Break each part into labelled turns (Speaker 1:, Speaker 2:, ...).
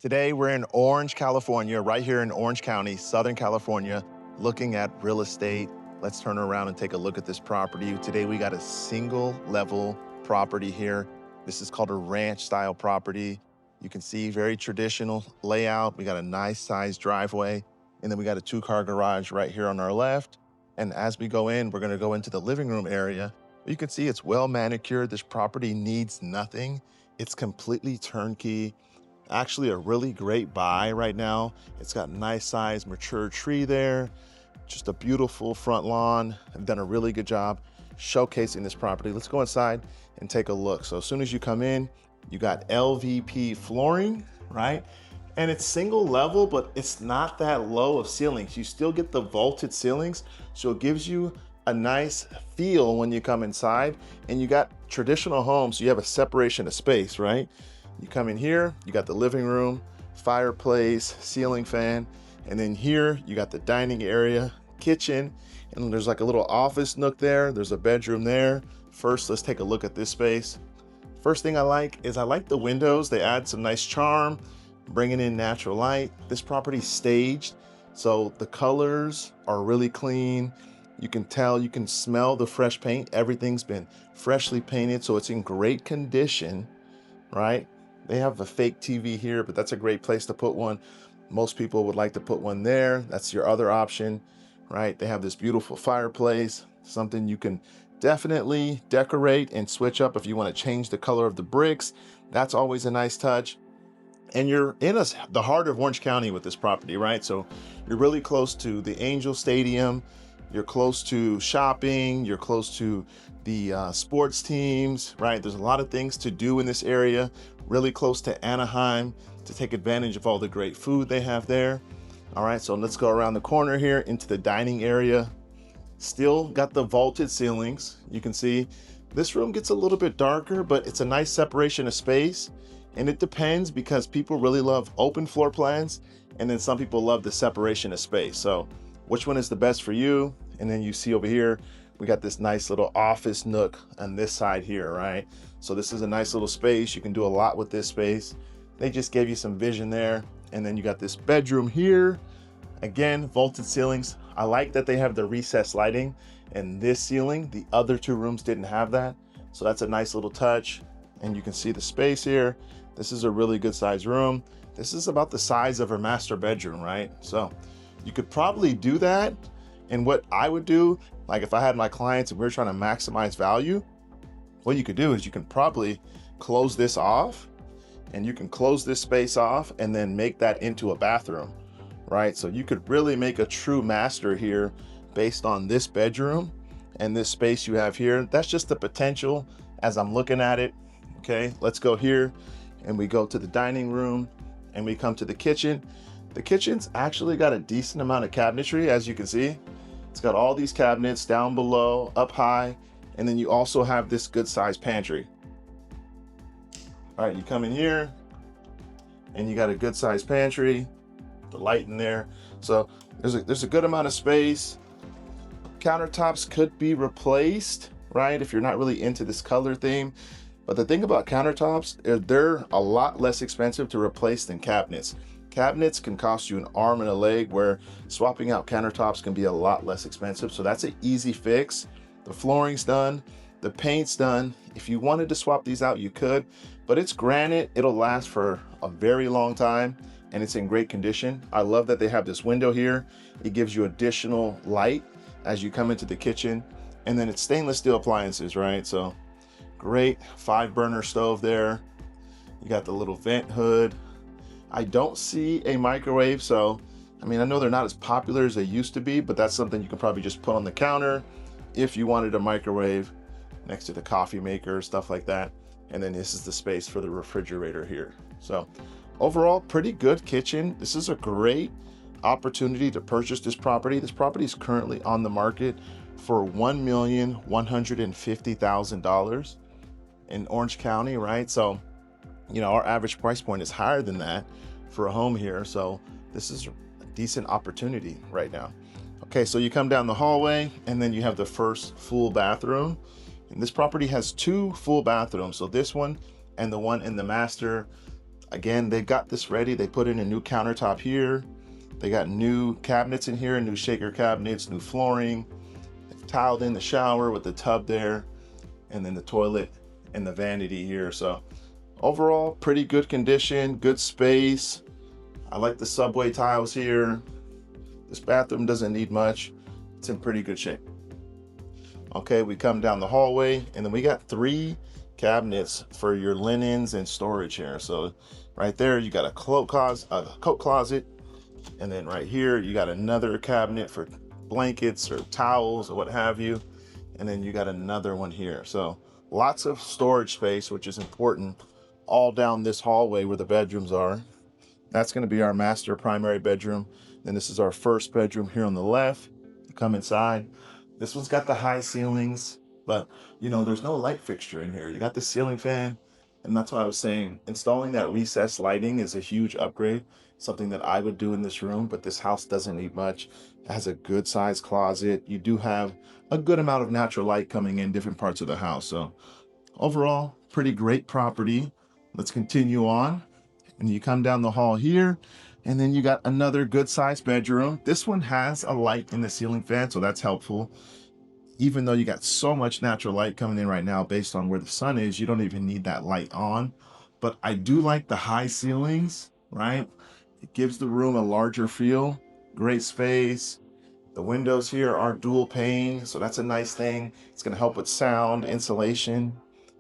Speaker 1: Today, we're in Orange, California, right here in Orange County, Southern California, looking at real estate. Let's turn around and take a look at this property. Today, we got a single level property here. This is called a ranch style property. You can see very traditional layout. We got a nice sized driveway, and then we got a 2-car garage right here on our left. And as we go in, we're gonna go into the living room area. You can see it's well manicured. This property needs nothing. It's completely turnkey. Actually a really great buy right now. It's got nice size mature tree there, just a beautiful front lawn. I've done a really good job showcasing this property. Let's go inside and take a look. So as soon as you come in, you got LVP flooring, right? And it's single level, but it's not that low of ceilings. You still get the vaulted ceilings, so it gives you a nice feel when you come inside. And you got traditional homes, so you have a separation of space, right? You come in here, you got the living room, fireplace, ceiling fan, and then here you got the dining area, kitchen, and there's like a little office nook there. There's a bedroom there. First, let's take a look at this space. First thing I like is I like the windows. They add some nice charm, bringing in natural light. This property's staged, so the colors are really clean. You can tell, you can smell the fresh paint. Everything's been freshly painted, so it's in great condition, right? They have a fake TV here, but that's a great place to put one. Most people would like to put one there. That's your other option, right? They have this beautiful fireplace, something you can definitely decorate and switch up if you want to change the color of the bricks. That's always a nice touch. And you're in the heart of Orange County with this property, right? So you're really close to the Angel Stadium. You're close to shopping. You're close to the sports teams, right? There's a lot of things to do in this area. Really close to Anaheim to take advantage of all the great food they have there. All right, so let's go around the corner here into the dining area. Still got the vaulted ceilings. You can see this room gets a little bit darker, but it's a nice separation of space. And it depends because people really love open floor plans, and then some people love the separation of space. So which one is the best for you? And then you see over here, we got this nice little office nook on this side here, right? So this is a nice little space. You can do a lot with this space. They just gave you some vision there. And then you got this bedroom here. Again, vaulted ceilings. I like that they have the recessed lighting in this ceiling. The other two rooms didn't have that. So that's a nice little touch. And you can see the space here. This is a really good size room. This is about the size of her master bedroom, right? So you could probably do that. And what I would do, like if I had my clients and we were trying to maximize value, what you could do is you can probably close this off, and you can close this space off and then make that into a bathroom, right? So you could really make a true master here based on this bedroom and this space you have here. That's just the potential as I'm looking at it. Okay, let's go here and we go to the dining room and we come to the kitchen. The kitchen's actually got a decent amount of cabinetry, as you can see. It's got all these cabinets down below, up high, and then you also have this good sized pantry. All right, you come in here and you got a good sized pantry, the light in there. So there's a good amount of space. Countertops could be replaced, right? If you're not really into this color theme. But the thing about countertops is they're a lot less expensive to replace than cabinets. Cabinets can cost you an arm and a leg, where swapping out countertops can be a lot less expensive. So that's an easy fix. The flooring's done, the paint's done. If you wanted to swap these out, you could, but it's granite. It'll last for a very long time and it's in great condition. I love that they have this window here. It gives you additional light as you come into the kitchen. And then it's stainless steel appliances, right? So great 5-burner stove there. You got the little vent hood. I don't see a microwave, so I mean, I know they're not as popular as they used to be, but that's something you can probably just put on the counter if you wanted a microwave next to the coffee maker, stuff like that. And then this is the space for the refrigerator here. So overall, pretty good kitchen. This is a great opportunity to purchase this property. This property is currently on the market for $1,150,000 in Orange County, right? So you know, our average price point is higher than that for a home here. So this is a decent opportunity right now. Okay, so you come down the hallway and then you have the first full bathroom. And this property has 2 full bathrooms. So this one and the one in the master. Again, they got this ready. They put in a new countertop here. They got new cabinets in here, new shaker cabinets, new flooring. They've tiled in the shower with the tub there, and then the toilet and the vanity here. So overall, pretty good condition, good space. I like the subway tiles here. This bathroom doesn't need much. It's in pretty good shape. Okay, we come down the hallway, and then we got 3 cabinets for your linens and storage here. So right there, you got a coat closet, and then right here, you got another cabinet for blankets or towels or what have you. And then you got another one here. So lots of storage space, which is important, all down this hallway where the bedrooms are. That's going to be our master primary bedroom. Then this is our first bedroom here on the left. You come inside. This one's got the high ceilings, but there's no light fixture in here. You got the ceiling fan, and that's why I was saying installing that recessed lighting is a huge upgrade, something that I would do in this room, but this house doesn't need much. It has a good sized closet. You do have a good amount of natural light coming in different parts of the house. So overall, pretty great property. Let's continue on. And you come down the hall here, and then you got another good sized bedroom. This one has a light in the ceiling fan, so that's helpful. Even though you got so much natural light coming in right now based on where the sun is, you don't even need that light on. But I do like the high ceilings, right? It gives the room a larger feel, great space. The windows here are dual pane, so that's a nice thing. It's gonna help with sound, insulation,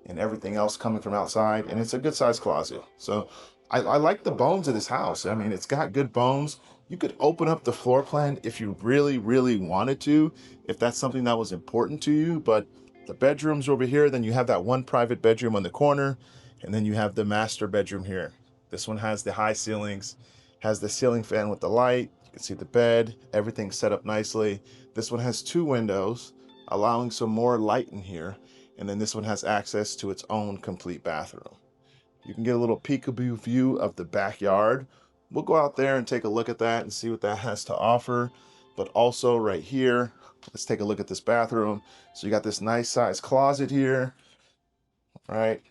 Speaker 1: and everything else coming from outside. And it's a good sized closet. So I like the bones of this house. I mean, it's got good bones. You could open up the floor plan if you really, really wanted to, if that's something that was important to you. But the bedrooms over here, then you have that one private bedroom on the corner, and then you have the master bedroom here. This one has the high ceilings, has the ceiling fan with the light. You can see the bed, everything's set up nicely. This one has 2 windows, allowing some more light in here. And then this one has access to its own complete bathroom. You can get a little peekaboo view of the backyard. We'll go out there and take a look at that and see what that has to offer. But also right here, let's take a look at this bathroom. So you got this nice size closet here, right?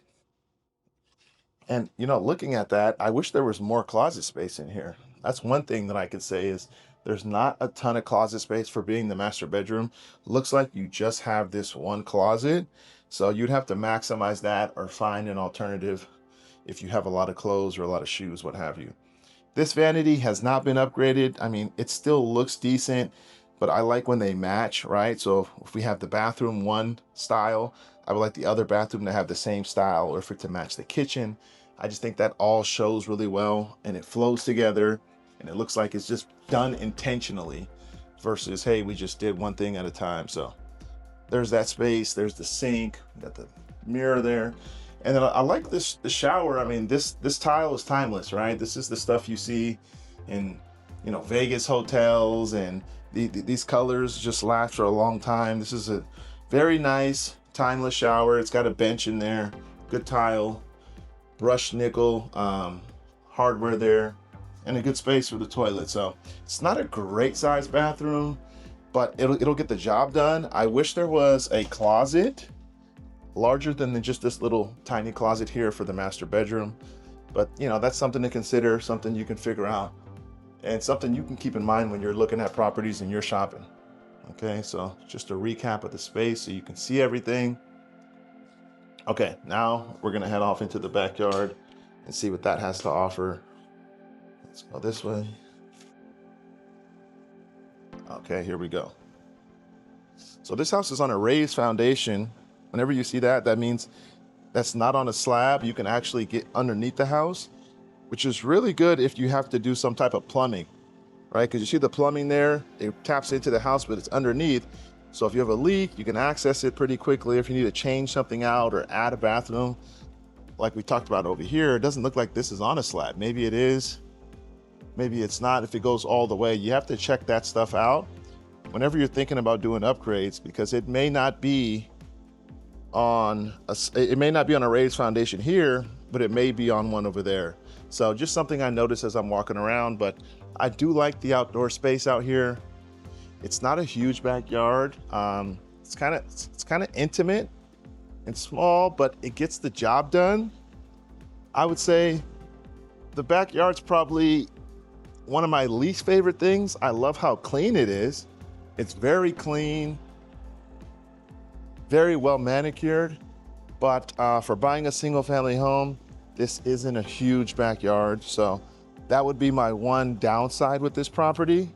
Speaker 1: And looking at that, I wish there was more closet space in here. That's one thing that I could say is there's not a ton of closet space for being the master bedroom. Looks like you just have this one closet. So you'd have to maximize that or find an alternative if you have a lot of clothes or a lot of shoes, what have you. This vanity has not been upgraded. I mean, it still looks decent, but I like when they match, right? So if we have the bathroom one style, I would like the other bathroom to have the same style, or for it to match the kitchen. I just think that all shows really well, and it flows together, and it looks like it's just done intentionally versus, hey, we just did one thing at a time. So there's that space, there's the sink, got the mirror there. And then I like the shower. I mean, this tile is timeless, right? This is the stuff you see in, Vegas hotels, and these colors just last for a long time. This is a very nice, timeless shower. It's got a bench in there, good tile, brushed nickel, hardware there, and a good space for the toilet. So it's not a great size bathroom, but it'll get the job done. I wish there was a closet larger than just this little tiny closet here for the master bedroom. But that's something to consider, something you can figure out, and something you can keep in mind when you're looking at properties and you're shopping. Okay, so just a recap of the space so you can see everything. Okay, now we're gonna head off into the backyard and see what that has to offer. Let's go this way. Okay, here we go. So this house is on a raised foundation. Whenever you see that, that means that's not on a slab. You can actually get underneath the house, which is really good if you have to do some type of plumbing, right? Because you see the plumbing there, it taps into the house, but it's underneath. So if you have a leak, you can access it pretty quickly. If you need to change something out or add a bathroom, like we talked about over here, it doesn't look like this is on a slab. Maybe it is, maybe it's not. If it goes all the way, you have to check that stuff out whenever you're thinking about doing upgrades, because it may not be on a raised foundation here, but it may be on one over there. So just something I noticed as I'm walking around. But I do like the outdoor space out here. It's not a huge backyard. It's kind of intimate and small, but it gets the job done. I would say the backyard's probably one of my least favorite things. I love how clean it is. It's very clean, very well manicured, but for buying a single family home, this isn't a huge backyard. So that would be my one downside with this property.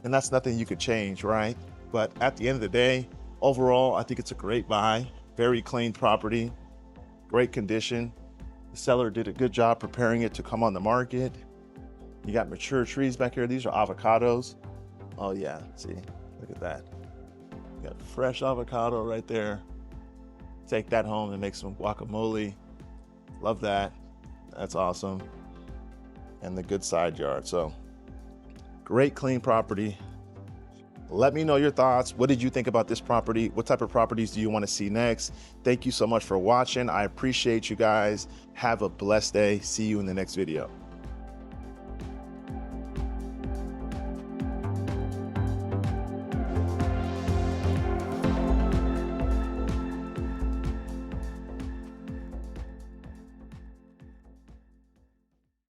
Speaker 1: And that's nothing you could change, right? But at the end of the day, overall, I think it's a great buy. Very clean property, great condition. The seller did a good job preparing it to come on the market. You got mature trees back here. These are avocados. Oh yeah, see, look at that. You got fresh avocado right there. Take that home and make some guacamole. Love that. That's awesome. And the good side yard. So great clean property. Let me know your thoughts. What did you think about this property? What type of properties do you want to see next? Thank you so much for watching. I appreciate you guys. Have a blessed day. See you in the next video.